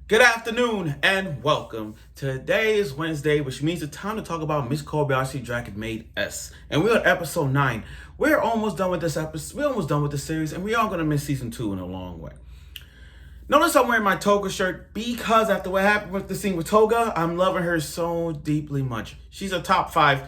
Good afternoon and welcome. Today is Wednesday, which means it's time to talk about Miss Kobayashi Dragon Maid S. And we're on episode 9. We're almost done with this episode. We're almost done with the series, and we are going to miss season 2 in a long way. Notice I'm wearing my Toga shirt because after what happened with the scene with Toga, I'm loving her so deeply much. She's a top 5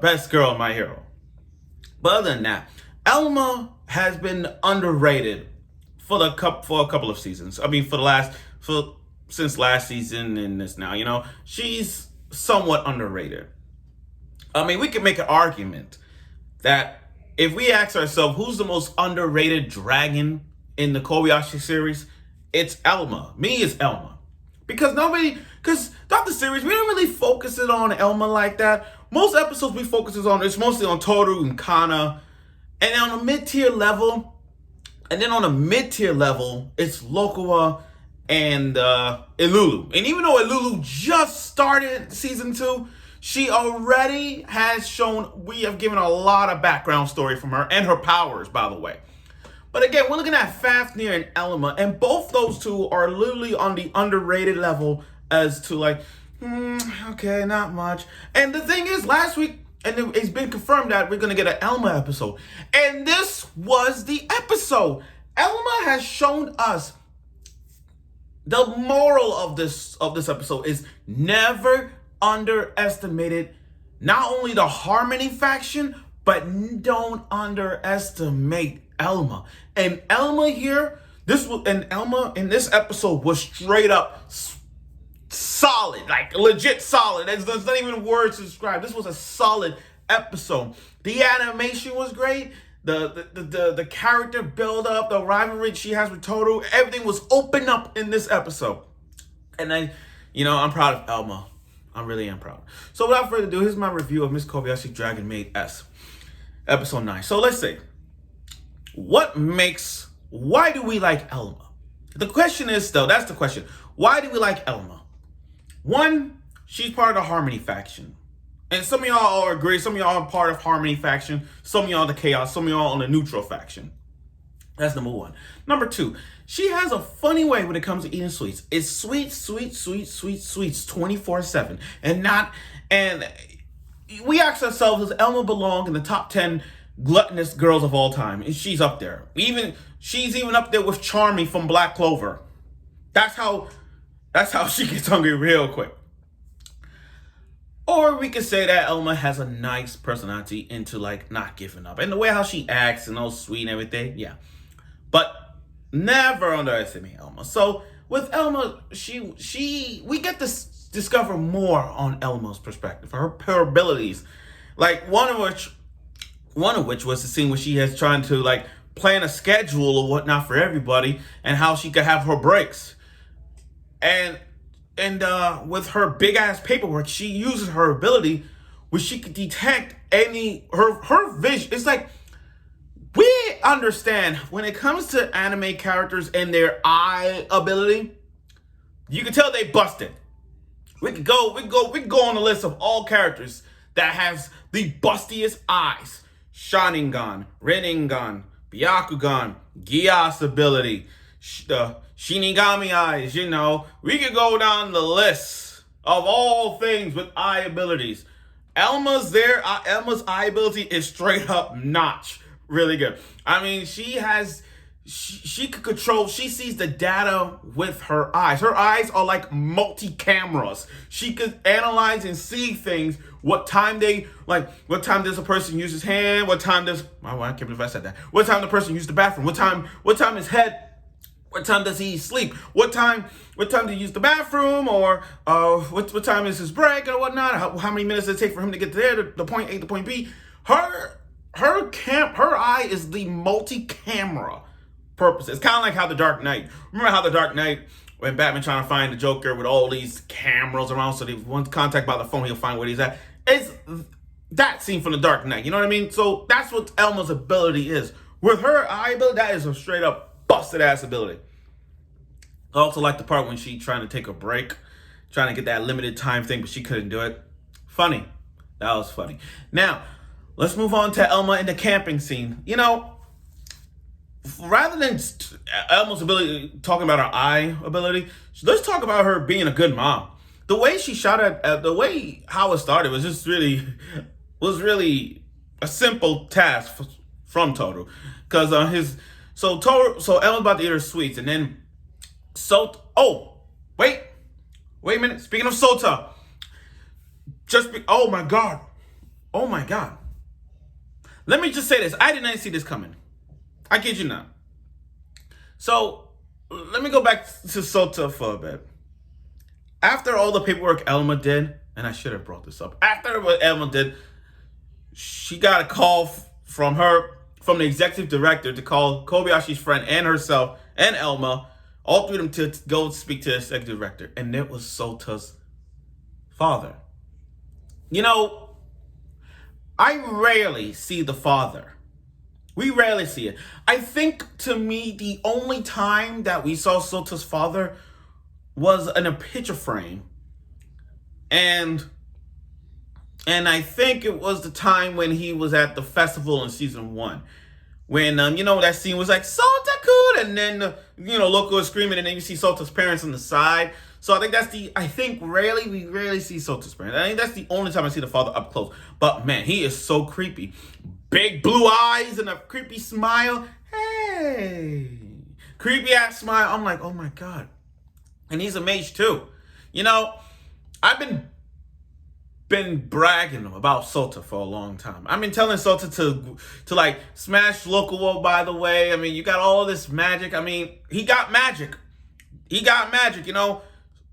best girl in My Hero. But other than that, Elma has been underrated for a couple of seasons. I mean, since last season and this now, she's somewhat underrated. I mean, we could make an argument that if we ask ourselves who's the most underrated dragon in the Kobayashi series, it's Elma. Me is Elma. Because throughout the series, we don't really focus it on Elma like that. Most episodes we focus it on, it's mostly on Toto and Kanna. And on a mid-tier level, it's Lokua and Ilulu. And even though Ilulu just started season 2, she already has shown, we have given a lot of background story from her and her powers, by the way. But again, we're looking at Fafnir and Elma, and both those two are literally on the underrated level as to okay, not much. And the thing is, last week, and it's been confirmed that we're going to get an Elma episode. And this was the episode. Elma has shown us the moral of this episode is never underestimated not only the Harmony faction, but don't underestimate Elma. And Elma here, Elma in this episode was straight up solid, like legit solid. There's not even words to describe. This was a solid episode. The animation was great. The character build up, the rivalry she has with Toto, everything was open up in this episode. And I'm proud of Elma. I really am proud. So without further ado, here's my review of Miss Kobayashi Dragon Maid S. Episode 9. So let's see. Why do we like Elma? The question is still, that's the question. Why do we like Elma? One, she's part of the Harmony faction. And some of y'all agree, some of y'all are part of Harmony faction, some of y'all the Chaos, some of y'all on the neutral faction. That's number 1. Number 2, she has a funny way when it comes to eating sweets. It's sweets 24/7. And we ask ourselves, does Elma belong in the top 10 gluttonous girls of all time? And she's up there. She's even up there with Charmy from Black Clover. That's how she gets hungry real quick. Or we could say that Elma has a nice personality into not giving up. And the way how she acts and all sweet and everything, yeah. But never underestimate Elma. So with Elma, we get to discover more on Elma's perspective, her abilities. One of which was the scene where she has trying to plan a schedule or whatnot for everybody and how she could have her breaks. And with her big ass paperwork, she uses her ability where she could detect her vision. It's we understand when it comes to anime characters and their eye ability, you can tell they busted. We could go on the list of all characters that has the bustiest eyes. Sharingan, Rinnegan, Byakugan, Gyas ability, the Shinigami eyes, we could go down the list of all things with eye abilities. Elma's eye ability is straight up notch. Really good. I mean, she could control, she sees the data with her eyes. Her eyes are like multi-cameras. She could analyze and see things. What time does a person use his hand? I can't believe I said that. What time the person use the bathroom? What time his head? What time does he sleep? What time do you use the bathroom? Or what time is his break or whatnot? How many minutes does it take for him to get there, the point A to point B? Her eye is the multi-camera purpose. It's kind of like how The Dark Knight. Remember how The Dark Knight, when Batman trying to find the Joker with all these cameras around, so if one contact by the phone, he'll find where he's at. It's that scene from The Dark Knight. You know what I mean? So that's what Elma's ability is. With her eye ability, that is a straight up busted ass ability. I also like the part when she trying to take a break, trying to get that limited time thing, but she couldn't do it. Funny. That was funny. Now, let's move on to Elma in the camping scene. rather than Elma's ability, talking about her eye ability, let's talk about her being a good mom. The way she shot at the way how it started was just really a simple task from Toto, because so Elma's about to eat her sweets, and then wait a minute. Speaking of Shouta, oh my god. Let me just say this: I did not see this coming. I kid you not. So let me go back to Shouta for a bit. After all the paperwork Elma did, and I should have brought this up. After what Elma did, she got a call from the executive director to call Kobayashi's friend and herself and Elma, all three of them, to go speak to the executive director. And it was Shota's father. You know, I rarely see the father. We rarely see it. I think, to me, the only time that we saw Shota's father was in a picture frame. And I think it was the time when he was at the festival in season 1. When, that scene was like, Shouta-kun! And then, Loco was screaming, and then you see Shota's parents on the side. So we rarely see Shota's parents. I think that's the only time I see the father up close. But, man, he is so creepy. Big blue eyes and a creepy smile. Hey! Creepy ass smile. I'm like, oh my god. And he's a mage too. I've been bragging about Shouta for a long time. I've been telling Shouta to like smash Local, by the way. I mean, you got all this magic. I mean, he got magic.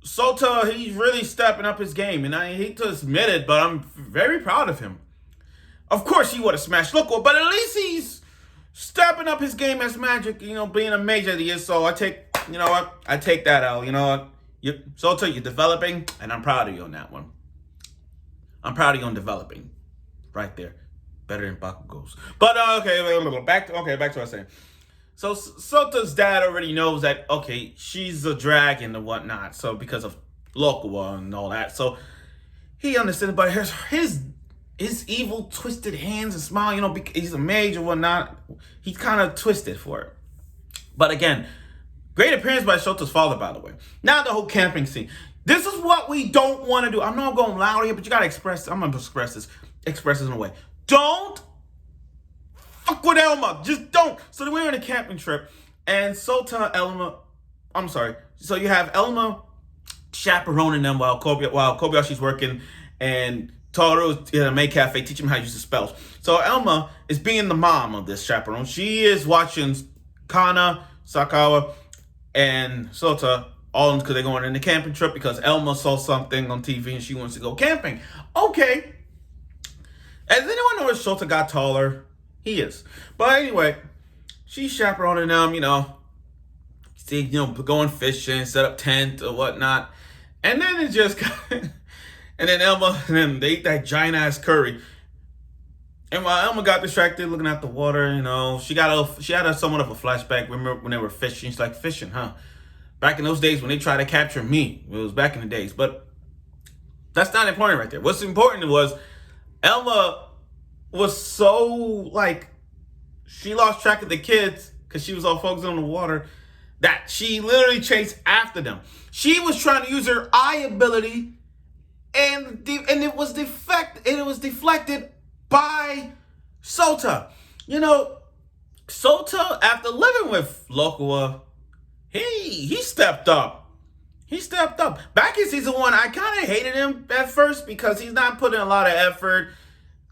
Shouta, he's really stepping up his game. And I hate to admit it, but I'm very proud of him. Of course, he would have smashed Local, but at least he's stepping up his game as magic, being a mage that he is. So I take that out. Shouta, you're developing, and I'm proud of you on that one. I'm proud of you on developing. Right there. Better than Bakugo's. But, back to what I was saying. So, Shota's dad already knows that, okay, she's a dragon and whatnot, so because of Local and all that. So, he understands, but his evil, twisted hands and smile, because he's a mage or whatnot, he's kind of twisted for it. But again, great appearance by Shota's father, by the way. Now the whole camping scene. This is what we don't want to do. I'm not going loud here, but you got to I'm going to express this in a way. Don't fuck with Elma. Just don't. So we're on a camping trip, and so you have Elma chaperoning them while Kobayashi's working, and Toto's in a maid cafe teaching him how to use the spells. So Elma is being the mom of this chaperone. She is watching Kanna, Sakawa, and Shouta, all because they're going on a camping trip because Elma saw something on TV and she wants to go camping. Okay. As anyone knows, Shouta got taller. He is. But anyway, she's chaperoning them, going fishing, set up tent or whatnot. And then it just and then Elma and then they eat that giant ass curry. And while Elma got distracted looking at the water, she had somewhat of a flashback. Remember when they were fishing? She's like, fishing, huh? Back in those days when they tried to capture me. It was back in the days. But that's not important right there. What's important was Elma was so, she lost track of the kids because she was all focused on the water that she literally chased after them. She was trying to use her eye ability and it was deflected by Shouta. Shouta, after living with Local, he stepped up. Back in season 1, I kind of hated him at first because he's not putting a lot of effort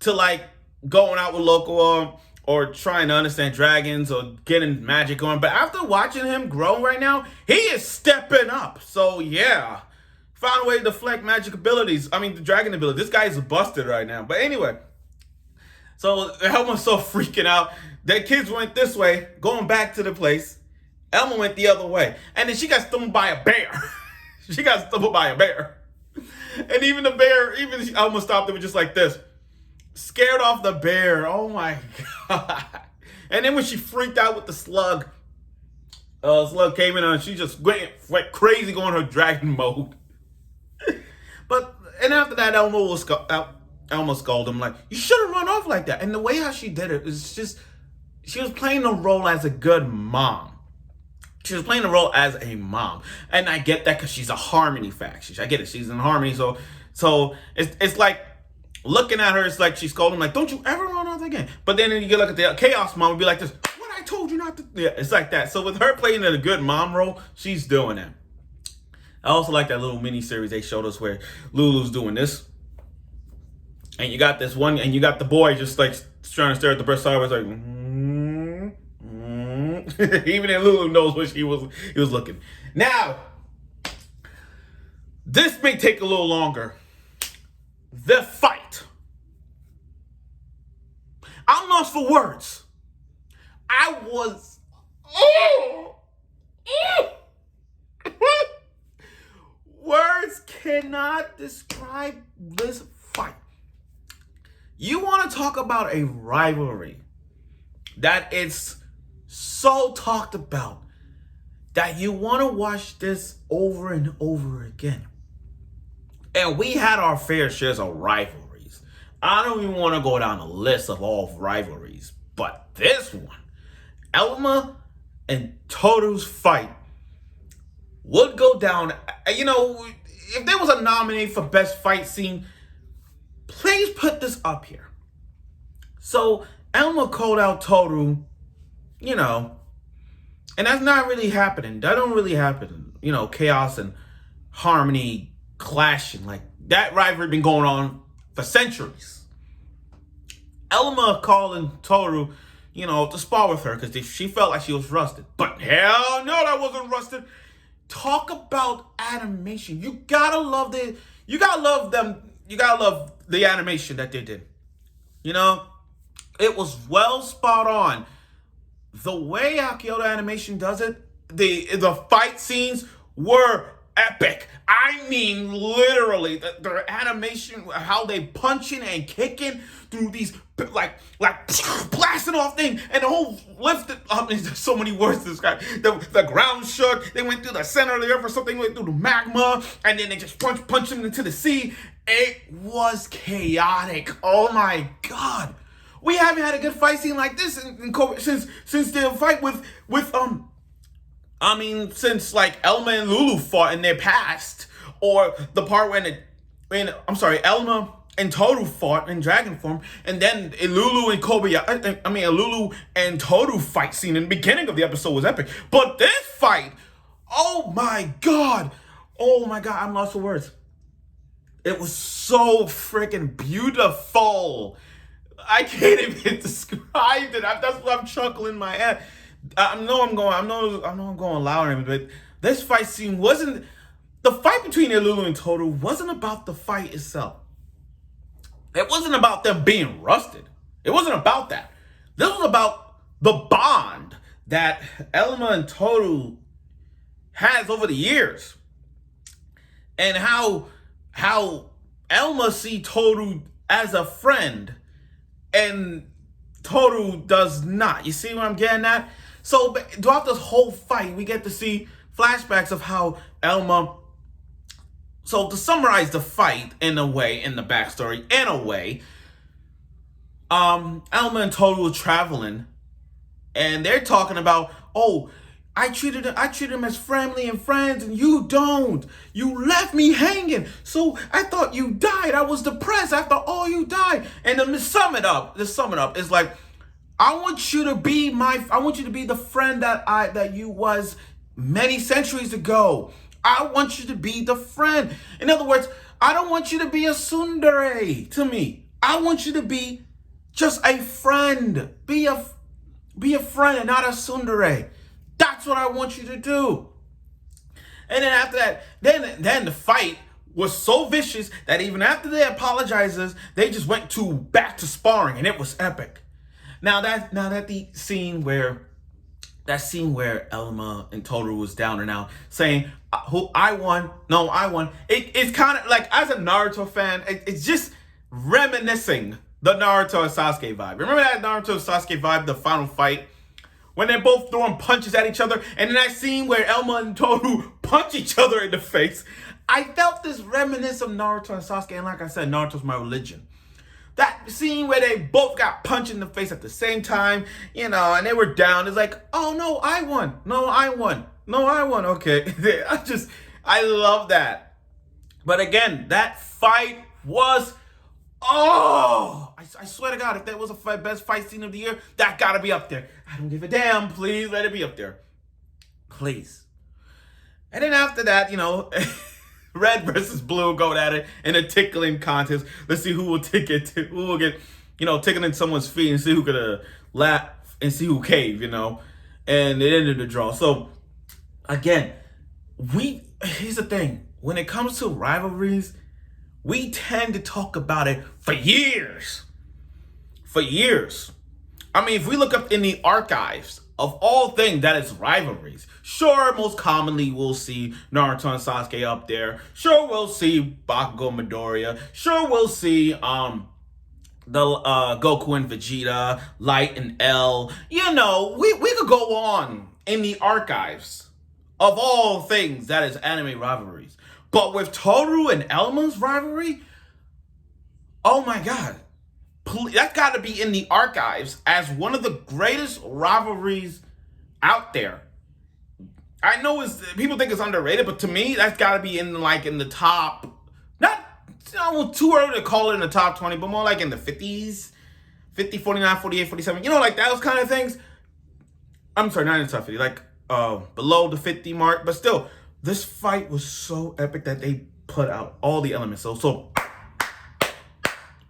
to going out with Local or trying to understand dragons or getting magic on. But after watching him grow right now, he is stepping up. So yeah, found a way to deflect magic abilities. I mean, the dragon ability. This guy is busted right now. But anyway, so Elma's so freaking out. The kids went this way, going back to the place. Elma went the other way. And then she got stumbled by a bear. And even the bear, Elma stopped it with just like this. Scared off the bear. Oh my god. And then when she freaked out with the slug, slug came in and she just went crazy going her dragon mode. And after that, Elma scolded him like, you shouldn't run off like that. And the way how she did it is just she was playing the role as a good mom. She was playing the role as a mom, and I get that because she's a Harmony faction. I get it. She's in Harmony, so it's like looking at her. It's like she's scolding, like, "Don't you ever run out again?" But then you look at the Chaos Mom and be like, "This, what I told you not to." Yeah, it's like that. So with her playing a good mom role, she's doing that. I also like that little mini series they showed us where Lulu's doing this, and you got this one, and you got the boy just like trying to stare at the breast sideways, like. Even then, Lulu knows what he was looking. Now, this may take a little longer. The fight. I'm lost for words. I was. Words cannot describe this fight. You want to talk about a rivalry that it's so talked about that you want to watch this over and over again. And we had our fair shares of rivalries. I don't even want to go down a list of all rivalries, but this one, Elma and Toto's fight, would go down. You know, if there was a nominee for best fight scene, please put this up here. So Elma called out Toto, you know, and that's not really happening. That don't really happen. You know, Chaos and Harmony clashing. Like, that rivalry been going on for centuries. Elma calling Toto, you know, to spar with her because she felt like she was rusted. But hell no, that wasn't rusted. Talk about animation. You gotta love them. You gotta love the animation that they did. You know, it was well spot on. The way Kyoto Animation does it, the fight scenes were epic. I mean, literally, the animation, how they punching and kicking through these, like blasting off things, and the whole lifted up. There's so many words to describe. The ground shook. They went through the center of the earth or something, went through the magma, and then they just punched them into the sea. It was chaotic. Oh my God. We haven't had a good fight scene like this since the fight since like Elma and Lulu fought in their past, or the part when Elma and Toto fought in dragon form, and then Lulu and Lulu and Toto fight scene in the beginning of the episode was epic. But this fight, oh my God, I'm lost for words. It was so freaking beautiful. I can't even describe it. That's what I'm chuckling my head. I know I'm going louder, but this fight scene wasn't. The fight between Lulu and Toto wasn't about the fight itself. It wasn't about them being rusted. It wasn't about that. This was about the bond that Elma and Toto has over the years, and how Elma see Toto as a friend, and Toto does not. You see what I'm getting at? So throughout this whole fight, we get to see flashbacks of how Elma. So to summarize the fight in a way, in the backstory, in a way, Elma and Toto were traveling, and they're talking about, oh, I treated him as family and friends, and you don't. You left me hanging. So I thought you died. I was depressed after all you died. And to sum it up is like, I want you to be the friend that you was many centuries ago. I want you to be the friend. In other words, I don't want you to be a tsundere to me. I want you to be just a friend. Be a friend and not a tsundere. That's what I want you to do. And then after that, then the fight was so vicious that even after they apologizes, they just went back to sparring, and it was epic. Now that scene where Elma and Toto was down and out saying, "Who I won? No, I won." It's kind of like, as a Naruto fan, it's just reminiscing the Naruto and Sasuke vibe. Remember that Naruto and Sasuke vibe, the final fight? When they're both throwing punches at each other, and in that scene where Elma and Toto punch each other in the face, I felt this reminiscence of Naruto and Sasuke, and like I said, Naruto's my religion. That scene where they both got punched in the face at the same time, and they were down. It's like, oh no, I won. No, I won. No, I won. Okay. I love that. But again, that fight was, I swear to God, if that was a best fight scene of the year, that gotta be up there. I don't give a damn. Please let it be up there. Please. And then after that, red versus blue go at it in a tickling contest. Let's see who will get tickling someone's feet and see who could laugh and see who cave, and it ended the draw. So again, here's the thing. When it comes to rivalries, we tend to talk about it for years. For years. I mean, if we look up in the archives of all things that is rivalries, sure, most commonly we'll see Naruto and Sasuke up there. Sure, we'll see Bakugo and Midoriya. Sure, we'll see the Goku and Vegeta, Light and L. We could go on in the archives of all things that is anime rivalries. But with Toru and Elma's rivalry, oh my God. That's got to be in the archives as one of the greatest rivalries out there. I know people think it's underrated, but to me, that's got to be in the top. Not too early to call it in the top 20, but more like in the 50s, 50, 49, 48, 47. Like those kind of things. I'm sorry, not in the top 50, like below the 50 mark. But still, this fight was so epic that they put out all the elements. So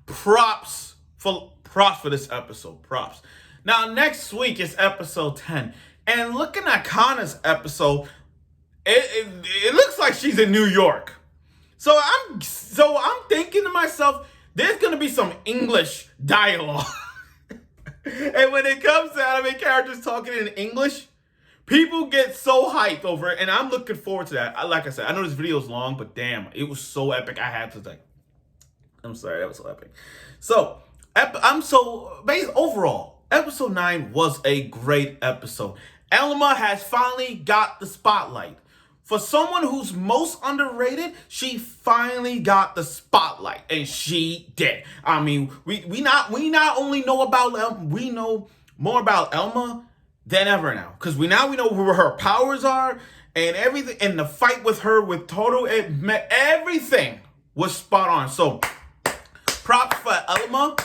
props for this episode. Props. Now, next week is episode 10. And looking at Kanna's episode, it looks like she's in New York. So I'm thinking to myself, there's going to be some English dialogue. And when it comes to anime characters talking in English, people get so hyped over it. And I'm looking forward to that. Like I said, I know this video is long, but damn, it was so epic. I had to I'm sorry, that was so epic. So, overall, episode 9 was a great episode. Elma has finally got the spotlight. For someone who's most underrated, she finally got the spotlight, and she did. I mean, we not only know about Elma, we know more about Elma than ever now, because we know where her powers are and everything. And the fight with her with Toto, everything was spot on. So, props for Elma.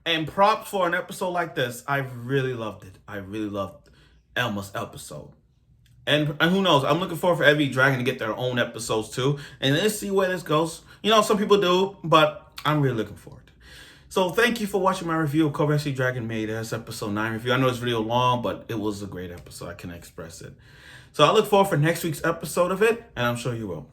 And props for an episode like this. I really loved it. I really loved Elma's episode. And who knows? I'm looking forward for every dragon to get their own episodes too. And let's see where this goes. Some people do, but I'm really looking forward. So thank you for watching my review of Kobayashi Dragon Maid. That's episode 9 review. I know it's video long, but it was a great episode. I can express it. So I look forward for next week's episode of it, and I'm sure you will.